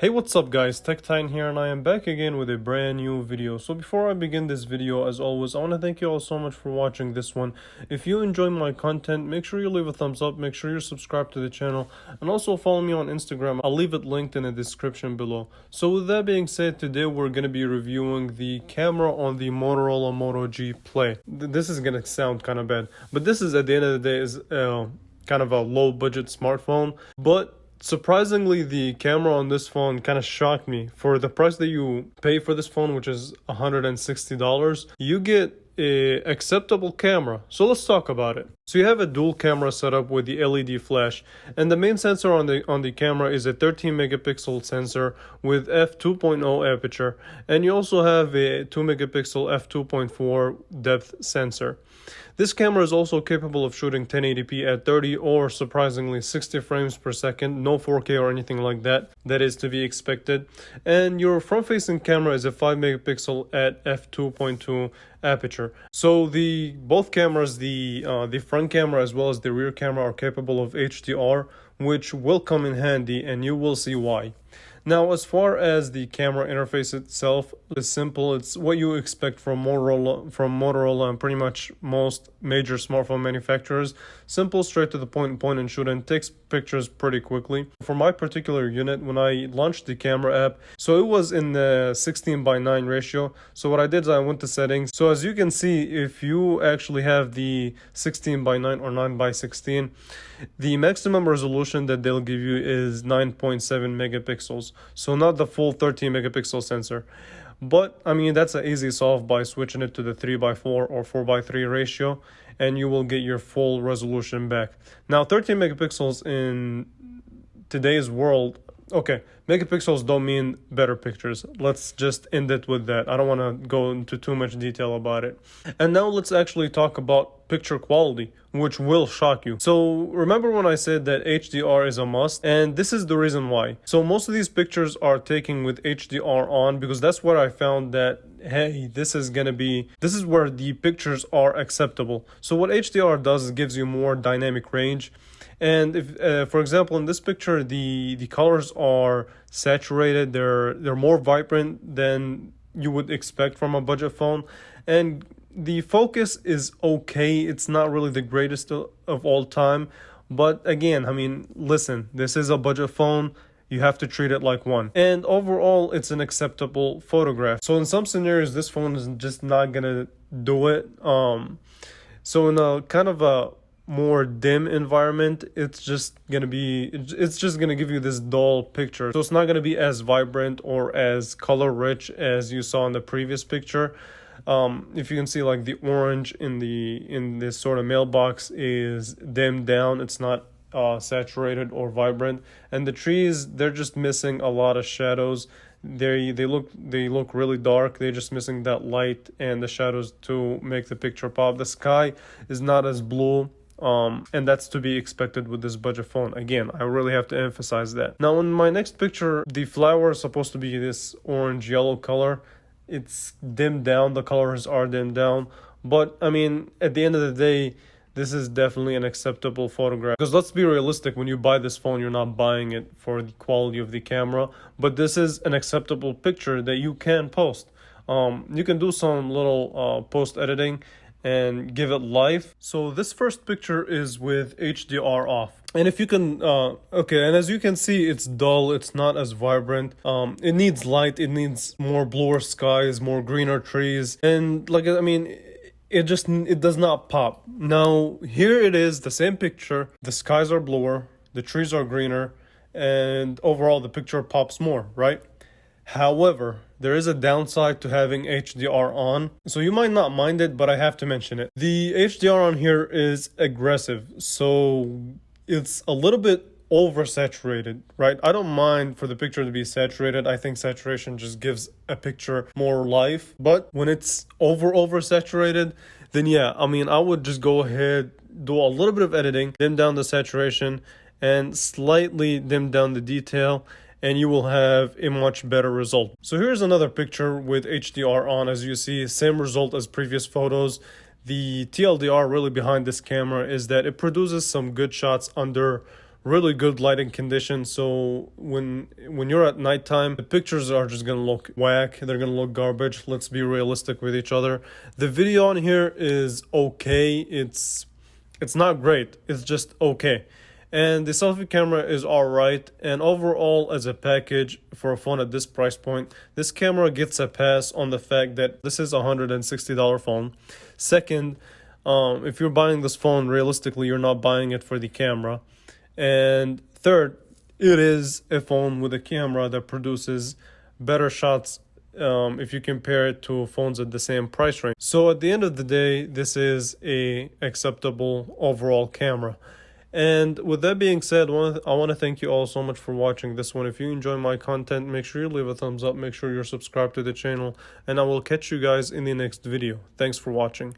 Hey, what's up guys, TechTine here, and I am back again with a brand new video. So before I begin this video, as always, I want to thank you all so much for watching this one. If you enjoy my content, make sure you leave a thumbs up, make sure you're subscribed to the channel, and also follow me on Instagram. I'll leave it linked in the description below. So with that being said, today we're going to be reviewing the camera on the Motorola Moto G Play. This is going to sound kind of bad, but this is, at the end of the day, is kind of a low budget smartphone, but surprisingly, the camera on this phone kind of shocked me. For the price that you pay for this phone, which is $160, you get a acceptable camera. So let's talk about it. So you have a dual camera setup with the LED flash, and the main sensor on the camera is a 13 megapixel sensor with f2.0 aperture, and you also have a 2 megapixel f2.4 depth sensor. This camera is also capable of shooting 1080p at 30 or surprisingly 60 frames per second, no 4K or anything like that. That is to be expected. And your front-facing camera is a 5 megapixel at f2.2 aperture. So both cameras, the front camera as well as the rear camera, are capable of HDR, which will come in handy, and you will see why. Now, as far as the camera interface itself, it's simple. It's what you expect from Motorola and pretty much most major smartphone manufacturers. Simple, straight to the point and shoot, and takes pictures pretty quickly. For my particular unit, when I launched the camera app, so it was in the 16:9 ratio. So what I did is I went to settings. So as you can see, if you actually have the 16:9 or 9:16, the maximum resolution that they'll give you is 9.7 megapixels. So not the full 13 megapixel sensor. But I mean, that's an easy solve by switching it to the 3:4 or 4:3 ratio, and you will get your full resolution back. Now, 13 megapixels in today's world, okay, megapixels don't mean better pictures. Let's just end it with that. I don't want to go into too much detail about it. And now let's actually talk about picture quality, which will shock you. So remember when I said that HDR is a must? And this is the reason why. So most of these pictures are taken with HDR on, because that's where I found that, hey, this is where the pictures are acceptable. So what HDR does is gives you more dynamic range. And if, for example, in this picture, the colors are saturated. They're more vibrant than you would expect from a budget phone, and the focus is okay. It's not really the greatest of all time, but again, I mean, listen, this is a budget phone. You have to treat it like one. And overall, it's an acceptable photograph. So in some scenarios, this phone is just not gonna do it. So in a kind of a more dim environment, it's just gonna give you this dull picture. So it's not gonna be as vibrant or as color rich as you saw in the previous picture. If you can see, like, the orange in this sort of mailbox is dimmed down. It's not saturated or vibrant, and the trees, they're just missing a lot of shadows. They look really dark. They're just missing that light and the shadows to make the picture pop. The sky is not as blue. And that's to be expected with this budget phone. Again, I really have to emphasize that. Now, in my next picture, the flower is supposed to be this orange-yellow color. It's dimmed down. The colors are dimmed down. But, I mean, at the end of the day, this is definitely an acceptable photograph. Because let's be realistic, when you buy this phone, you're not buying it for the quality of the camera. But this is an acceptable picture that you can post. You can do some little post-editing and give it life. So this first picture is with HDR off, and if you can okay, and as you can see, it's dull. It's not as vibrant. It needs light. It needs more bluer skies, more greener trees, and like, I mean, it does not pop. Now here it is, the same picture. The skies are bluer, the trees are greener, and overall the picture pops more, right? However, there is a downside to having HDR on, so you might not mind it, but I have to mention it. The HDR on here is aggressive, so it's a little bit oversaturated, right? I don't mind for the picture to be saturated. I think saturation just gives a picture more life, but when it's oversaturated, then yeah, I mean, I would just go ahead, do a little bit of editing, dim down the saturation, and slightly dim down the detail, and you will have a much better result. So here's another picture with HDR on. As you see, same result as previous photos. The TLDR really behind this camera is that it produces some good shots under really good lighting conditions. So when you're at nighttime, the pictures are just gonna look whack. They're gonna look garbage. Let's be realistic with each other. The video on here is okay. It's not great. It's just okay. And the selfie camera is alright. And overall, as a package for a phone at this price point, this camera gets a pass on the fact that this is a $160 phone. Second, if you're buying this phone, realistically, you're not buying it for the camera. And third, it is a phone with a camera that produces better shots if you compare it to phones at the same price range. So at the end of the day, this is a acceptable overall camera. And with that being said, I want to thank you all so much for watching this one. If you enjoy my content, make sure you leave a thumbs up, make sure you're subscribed to the channel, and I will catch you guys in the next video. Thanks for watching.